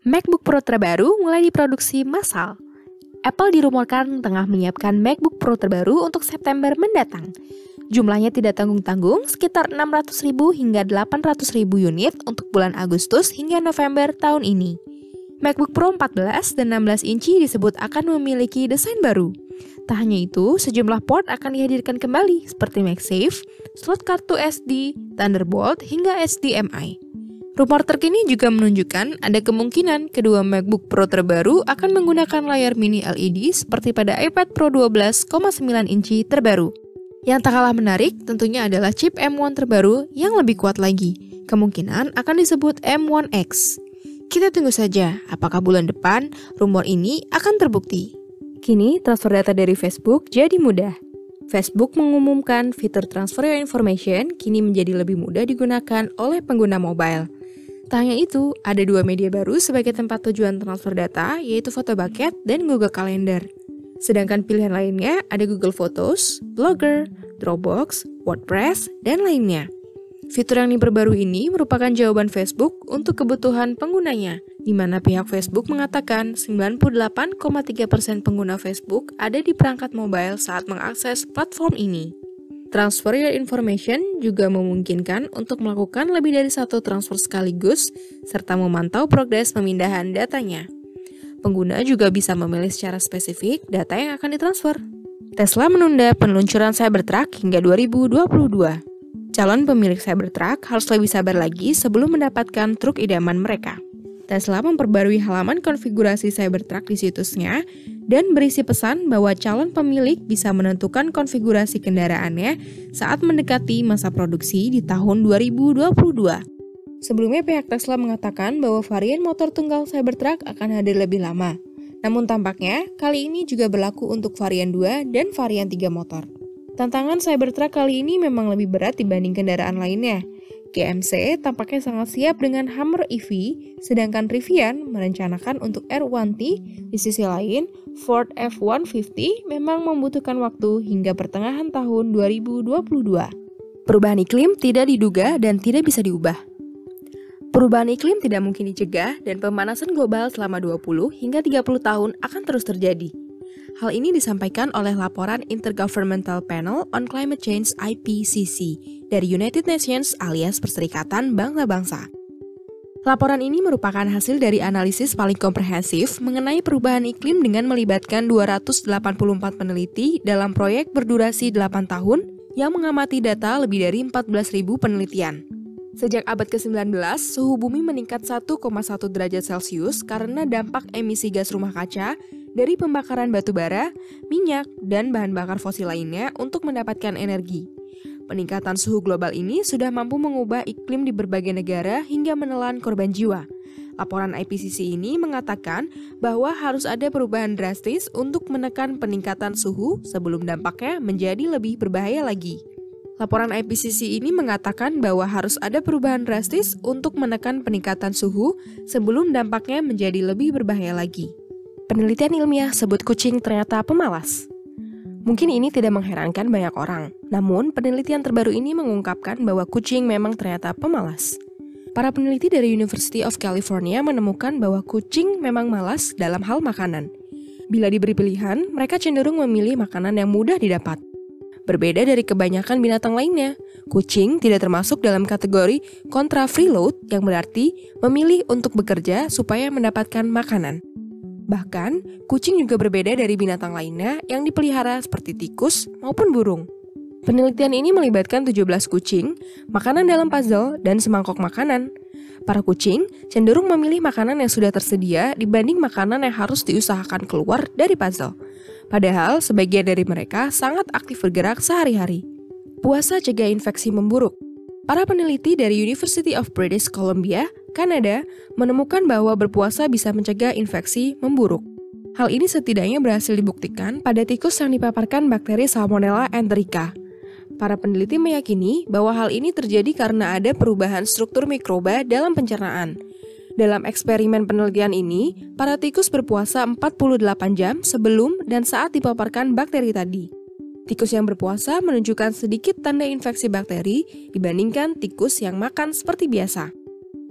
MacBook Pro terbaru mulai diproduksi massal. Apple dirumorkan tengah menyiapkan MacBook Pro terbaru untuk September mendatang. Jumlahnya tidak tanggung-tanggung, sekitar 600.000 hingga 800.000 unit untuk bulan Agustus hingga November tahun ini. MacBook Pro 14 dan 16 inci disebut akan memiliki desain baru. Tak hanya itu, sejumlah port akan dihadirkan kembali seperti MagSafe, slot kartu SD, Thunderbolt, hingga HDMI. Rumor terkini juga menunjukkan ada kemungkinan kedua MacBook Pro terbaru akan menggunakan layar mini LED seperti pada iPad Pro 12,9 inci terbaru. Yang tak kalah menarik tentunya adalah chip M1 terbaru yang lebih kuat lagi. Kemungkinan akan disebut M1X. Kita tunggu saja apakah bulan depan rumor ini akan terbukti. Kini transfer data dari Facebook jadi mudah. Facebook mengumumkan fitur Transfer Your Information kini menjadi lebih mudah digunakan oleh pengguna mobile. Tak hanya itu, ada dua media baru sebagai tempat tujuan transfer data, yaitu Photobucket dan Google Calendar. Sedangkan pilihan lainnya ada Google Photos, Blogger, Dropbox, WordPress, dan lainnya. Fitur yang diperbarui ini merupakan jawaban Facebook untuk kebutuhan penggunanya, di mana pihak Facebook mengatakan 98,3% pengguna Facebook ada di perangkat mobile saat mengakses platform ini. Transfer Your Information juga memungkinkan untuk melakukan lebih dari satu transfer sekaligus, serta memantau progres pemindahan datanya. Pengguna juga bisa memilih secara spesifik data yang akan ditransfer. Tesla menunda peluncuran Cybertruck hingga 2022. Calon pemilik Cybertruck harus lebih sabar lagi sebelum mendapatkan truk idaman mereka. Tesla memperbarui halaman konfigurasi Cybertruck di situsnya dan berisi pesan bahwa calon pemilik bisa menentukan konfigurasi kendaraannya saat mendekati masa produksi di tahun 2022. Sebelumnya pihak Tesla mengatakan bahwa varian motor tunggal Cybertruck akan hadir lebih lama. Namun tampaknya kali ini juga berlaku untuk varian 2 dan varian 3 motor. Tantangan Cybertruck kali ini memang lebih berat dibanding kendaraan lainnya. GMC tampaknya sangat siap dengan Hummer EV, sedangkan Rivian merencanakan untuk R1T. Di sisi lain, Ford F-150 memang membutuhkan waktu hingga pertengahan tahun 2022. Perubahan iklim tidak diduga dan tidak bisa diubah. Perubahan iklim tidak mungkin dicegah dan pemanasan global selama 20 hingga 30 tahun akan terus terjadi. Hal ini disampaikan oleh laporan Intergovernmental Panel on Climate Change IPCC dari United Nations alias Perserikatan Bangsa-Bangsa. Laporan ini merupakan hasil dari analisis paling komprehensif mengenai perubahan iklim dengan melibatkan 284 peneliti dalam proyek berdurasi 8 tahun yang mengamati data lebih dari 14.000 penelitian. Sejak abad ke-19, suhu bumi meningkat 1,1 derajat Celcius karena dampak emisi gas rumah kaca dari pembakaran batu bara, minyak, dan bahan bakar fosil lainnya untuk mendapatkan energi. Peningkatan suhu global ini sudah mampu mengubah iklim di berbagai negara hingga menelan korban jiwa. Laporan IPCC ini mengatakan bahwa harus ada perubahan drastis untuk menekan peningkatan suhu sebelum dampaknya menjadi lebih berbahaya lagi. Laporan IPCC ini mengatakan bahwa harus ada perubahan drastis untuk menekan peningkatan suhu sebelum dampaknya menjadi lebih berbahaya lagi. Penelitian ilmiah sebut kucing ternyata pemalas. Mungkin ini tidak mengherankan banyak orang, namun penelitian terbaru ini mengungkapkan bahwa kucing memang ternyata pemalas. Para peneliti dari University of California menemukan bahwa kucing memang malas dalam hal makanan. Bila diberi pilihan, mereka cenderung memilih makanan yang mudah didapat. Berbeda dari kebanyakan binatang lainnya, kucing tidak termasuk dalam kategori kontra freeload yang berarti memilih untuk bekerja supaya mendapatkan makanan. Bahkan, kucing juga berbeda dari binatang lainnya yang dipelihara seperti tikus maupun burung. Penelitian ini melibatkan 17 kucing, makanan dalam puzzle, dan semangkok makanan. Para kucing cenderung memilih makanan yang sudah tersedia dibanding makanan yang harus diusahakan keluar dari puzzle. Padahal sebagian dari mereka sangat aktif bergerak sehari-hari. Puasa cegah infeksi memburuk. Para peneliti dari University of British Columbia, Kanada, menemukan bahwa berpuasa bisa mencegah infeksi memburuk. Hal ini setidaknya berhasil dibuktikan pada tikus yang dipaparkan bakteri Salmonella enterica. Para peneliti meyakini bahwa hal ini terjadi karena ada perubahan struktur mikroba dalam pencernaan. Dalam eksperimen penelitian ini, para tikus berpuasa 48 jam sebelum dan saat dipaparkan bakteri tadi. Tikus yang berpuasa menunjukkan sedikit tanda infeksi bakteri dibandingkan tikus yang makan seperti biasa.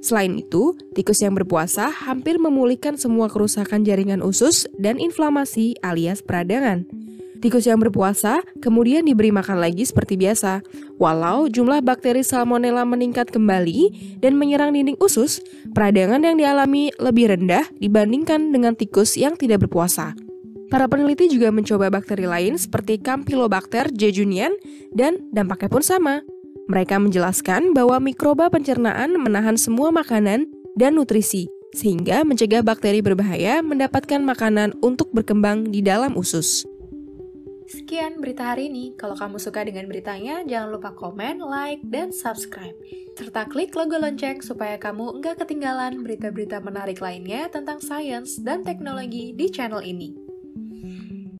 Selain itu, tikus yang berpuasa hampir memulihkan semua kerusakan jaringan usus dan inflamasi alias peradangan. Tikus yang berpuasa kemudian diberi makan lagi seperti biasa. Walau jumlah bakteri Salmonella meningkat kembali dan menyerang dinding usus, peradangan yang dialami lebih rendah dibandingkan dengan tikus yang tidak berpuasa. Para peneliti juga mencoba bakteri lain seperti Campylobacter jejunian dan dampaknya pun sama. Mereka menjelaskan bahwa mikroba pencernaan menahan semua makanan dan nutrisi, sehingga mencegah bakteri berbahaya mendapatkan makanan untuk berkembang di dalam usus. Sekian berita hari ini. Kalau kamu suka dengan beritanya, jangan lupa komen, like, dan subscribe. Serta klik logo lonceng supaya kamu nggak ketinggalan berita-berita menarik lainnya tentang sains dan teknologi di channel ini.